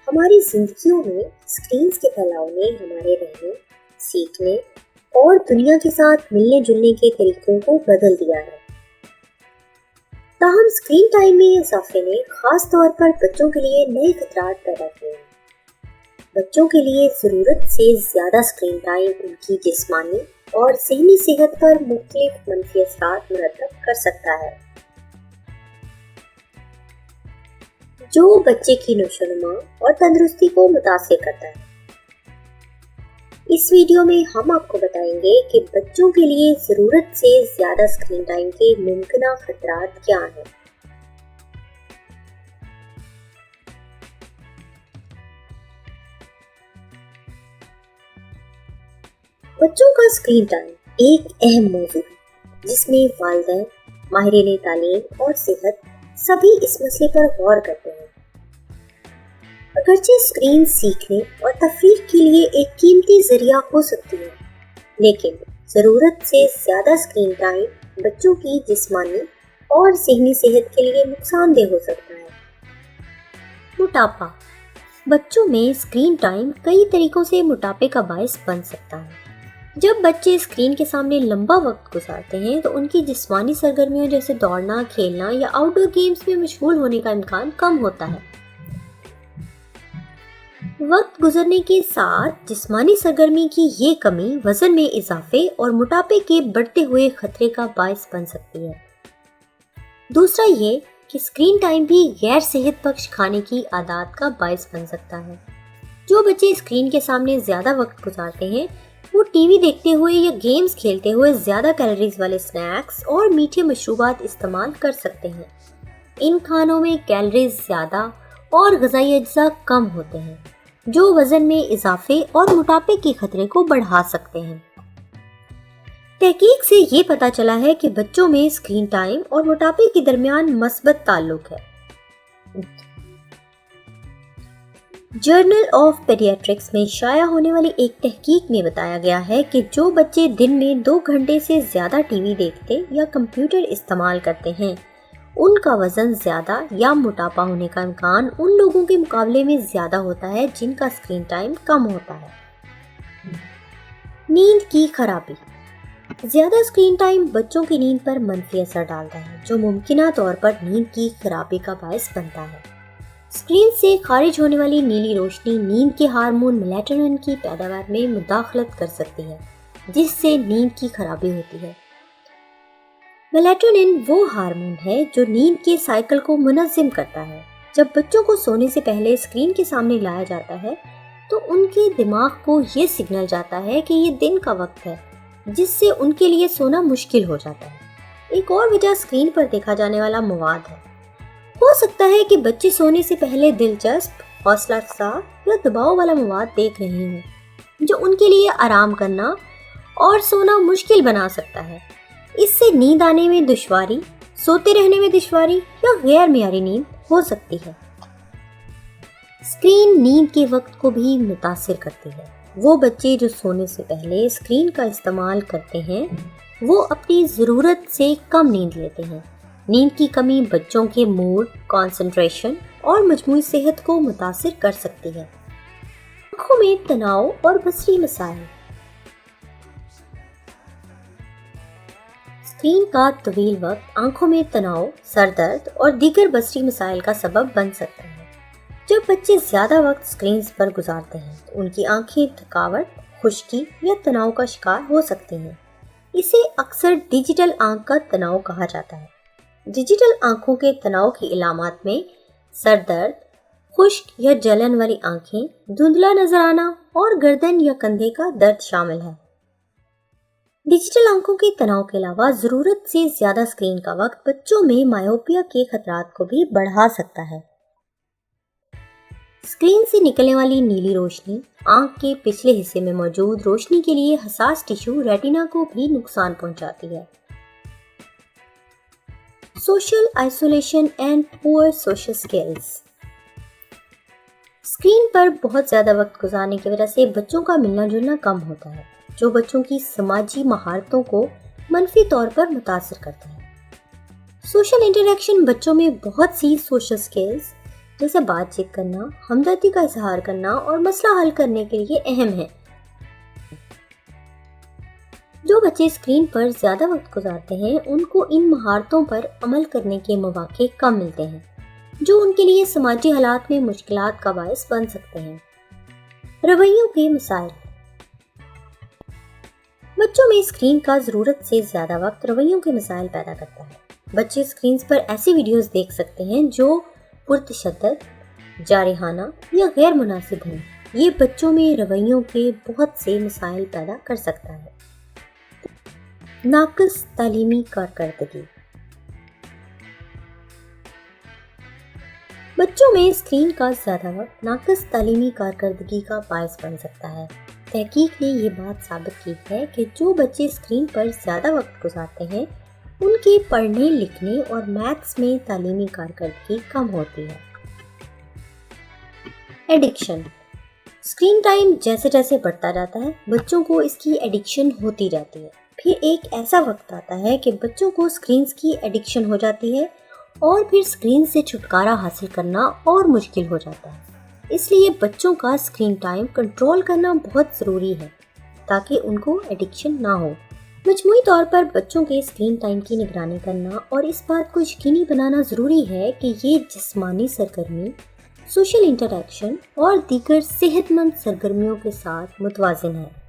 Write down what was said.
ہماری زندگیوں میں اسکرینز کے پھیلاؤ نے ہمارے رہنے، سیکھنے اور دنیا کے ساتھ ملنے جلنے کے طریقوں کو بدل دیا ہے۔ تاہم اسکرین ٹائم میں اضافے نے خاص طور پر بچوں کے لیے نئے خطرات پیدا کیے ہیں۔ بچوں کے لیے ضرورت سے زیادہ اسکرین ٹائم ان کی جسمانی اور ذہنی صحت پر مختلف منفی اثرات مرتب کر سکتا ہے، جو بچے کی نشوونما اور تندرستی کو متاثر کرتا ہے۔ اس ویڈیو میں ہم آپ کو بتائیں گے کہ بچوں کے لیے ضرورت سے زیادہ اسکرین ٹائم کے ممکنہ خطرات کیا ہیں۔ بچوں کا اسکرین ٹائم ایک اہم موضوع ہے جس میں والدین، ماہرین تعلیم اور صحت سبھی اس مسئلے پر غور کرتے ہیں۔ اگرچہ اسکرین سیکھنے اور تفریح کے لیے ایک قیمتی ذریعہ ہو سکتی ہے، لیکن ضرورت سے زیادہ اسکرین ٹائم بچوں کی جسمانی اور ذہنی صحت کے لیے نقصان دہ ہو سکتا ہے۔ موٹاپا۔ بچوں میں اسکرین ٹائم کئی طریقوں سے موٹاپے کا باعث بن سکتا ہے۔ جب بچے اسکرین کے سامنے لمبا وقت گزارتے ہیں تو ان کی جسمانی سرگرمیوں جیسے دوڑنا، کھیلنا یا آؤٹ ڈور گیمز میں مشغول ہونے کا امکان کم ہوتا ہے۔ وقت گزرنے کے ساتھ جسمانی سرگرمی کی یہ کمی وزن میں اضافے اور موٹاپے کے بڑھتے ہوئے خطرے کا باعث بن سکتی ہے۔ دوسرا یہ کہ اسکرین ٹائم بھی غیر صحت بخش کھانے کی عادات کا باعث بن سکتا ہے۔ جو بچے اسکرین کے سامنے زیادہ وقت گزارتے ہیں وہ ٹی وی دیکھتے ہوئے یا گیمز کھیلتے ہوئے زیادہ کیلوریز والے سنیکس اور میٹھے مشروبات استعمال کر سکتے ہیں۔ ان کھانوں میں کیلوریز زیادہ اور غذائی اجزاء کم ہوتے ہیں، جو وزن میں اضافے اور موٹاپے کے خطرے کو بڑھا سکتے ہیں۔ تحقیق سے یہ پتہ چلا ہے کہ بچوں میں اسکرین ٹائم اور موٹاپے کے درمیان مثبت تعلق ہے۔ جرنل آف پیڈیاٹرکس میں شائع ہونے والی ایک تحقیق میں بتایا گیا ہے کہ جو بچے دن میں 2 گھنٹے سے زیادہ ٹی وی دیکھتے یا کمپیوٹر استعمال کرتے ہیں، ان کا وزن زیادہ یا موٹاپا ہونے کا امکان ان لوگوں کے مقابلے میں زیادہ ہوتا ہے جن کا اسکرین ٹائم کم ہوتا ہے۔ نیند کی خرابی۔ زیادہ اسکرین ٹائم بچوں کی نیند پر منفی اثر ڈالتا ہے، جو ممکنہ طور پر نیند کی خرابی کا باعث بنتا ہے۔ اسکرین سے خارج ہونے والی نیلی روشنی نیند کے ہارمون میلاٹونن کی پیداوار میں مداخلت کر سکتی ہے، جس سے نیند کی خرابی ہوتی ہے۔ میلاٹونن وہ ہارمون ہے جو نیند کے سائیکل کو منظم کرتا ہے۔ جب بچوں کو سونے سے پہلے اسکرین کے سامنے لایا جاتا ہے تو ان کے دماغ کو یہ سگنل جاتا ہے کہ یہ دن کا وقت ہے، جس سے ان کے لیے سونا مشکل ہو جاتا ہے۔ ایک اور وجہ اسکرین پر دیکھا جانے والا مواد ہے۔ ہو سکتا ہے کہ بچے سونے سے پہلے دلچسپ، حوصلہ افزا یا دباؤ والا مواد دیکھ رہے ہوں، جو ان کے لیے آرام کرنا اور سونا مشکل بنا سکتا ہے۔ اس سے نیند آنے میں دشواری، سوتے رہنے میں دشواری یا غیر معیاری نیند ہو سکتی ہے۔ اسکرین نیند کے وقت کو بھی متاثر کرتی ہے۔ وہ بچے جو سونے سے پہلے اسکرین کا استعمال کرتے ہیں وہ اپنی ضرورت سے کم نیند لیتے ہیں۔ نیند کی کمی بچوں کے موڈ، کنسنٹریشن اور مجموعی صحت کو متاثر کر سکتی ہے۔ آنکھوں میں تناؤ اور بصری مسائل۔ اسکرین کا طویل وقت آنکھوں میں تناؤ، سر درد اور دیگر بصری مسائل کا سبب بن سکتا ہے۔ جب بچے زیادہ وقت اسکرینز پر گزارتے ہیں تو ان کی آنکھیں تھکاوٹ، خشکی یا تناؤ کا شکار ہو سکتی ہیں۔ اسے اکثر ڈیجیٹل آنکھ کا تناؤ کہا جاتا ہے۔ ڈیجیٹل آنکھوں کے تناؤ کی علامات میں سر درد، خشک یا جلن والی آنکھیں، دھندلا نظر آنا اور گردن یا کندھے کا درد شامل ہے۔ ڈیجیٹل آنکھوں کے تناؤ کے علاوہ ضرورت سے زیادہ اسکرین کا وقت بچوں میں مائوپیا کے خطرات کو بھی بڑھا سکتا ہے۔ اسکرین سے نکلنے والی نیلی روشنی آنکھ کے پچھلے حصے میں موجود روشنی کے لیے حساس ٹشو ریٹینا کو بھی نقصان پہنچاتی ہے۔ سوشل آئسولیشن اینڈ پور سوشل اسکلز۔ اسکرین پر بہت زیادہ وقت گزارنے کی وجہ سے بچوں کا ملنا جلنا کم ہوتا ہے، جو بچوں کی سماجی مہارتوں کو منفی طور پر متاثر کرتا ہے۔ سوشل انٹریکشن بچوں میں بہت سی سوشل اسکلز جیسے بات چیت کرنا، ہمدردی کا اظہار کرنا اور مسئلہ حل کرنے کے لیے اہم ہے۔ جو بچے اسکرین پر زیادہ وقت گزارتے ہیں ان کو ان مہارتوں پر عمل کرنے کے مواقع کم ملتے ہیں، جو ان کے لیے سماجی حالات میں مشکلات کا باعث بن سکتے ہیں۔ رویوں کے مسائل۔ بچوں میں اسکرین کا ضرورت سے زیادہ وقت رویوں کے مسائل پیدا کرتا ہے۔ بچے اسکرینز پر ایسی ویڈیوز دیکھ سکتے ہیں جو پرتشدد، جارحانہ یا غیر مناسب ہوں۔ یہ بچوں میں رویوں کے بہت سے مسائل پیدا کر سکتا ہے۔ ناقص تعلیمی کارکردگی۔ بچوں میں اسکرین کا زیادہ وقت ناقص تعلیمی کارکردگی کا باعث بن سکتا ہے۔ تحقیق نے یہ بات ثابت کی ہے کہ جو بچے اسکرین پر زیادہ وقت گزارتے ہیں ان کے پڑھنے، لکھنے اور میتھس میں تعلیمی کارکردگی کم ہوتی ہے۔ ایڈکشن۔ اسکرین ٹائم جیسے جیسے بڑھتا جاتا ہے بچوں کو اس کی ایڈکشن ہوتی جاتی ہے۔ پھر ایک ایسا وقت آتا ہے کہ بچوں کو اسکرینز کی ایڈکشن ہو جاتی ہے اور پھر اسکرین سے چھٹکارا حاصل کرنا اور مشکل ہو جاتا ہے۔ اس لیے بچوں کا اسکرین ٹائم کنٹرول کرنا بہت ضروری ہے تاکہ ان کو ایڈکشن نہ ہو۔ مجموعی طور پر بچوں کے اسکرین ٹائم کی نگرانی کرنا اور اس بات کو یقینی بنانا ضروری ہے کہ یہ جسمانی سرگرمی، سوشل انٹریکشن اور دیگر صحت مند سرگرمیوں کے ساتھ متوازن ہے۔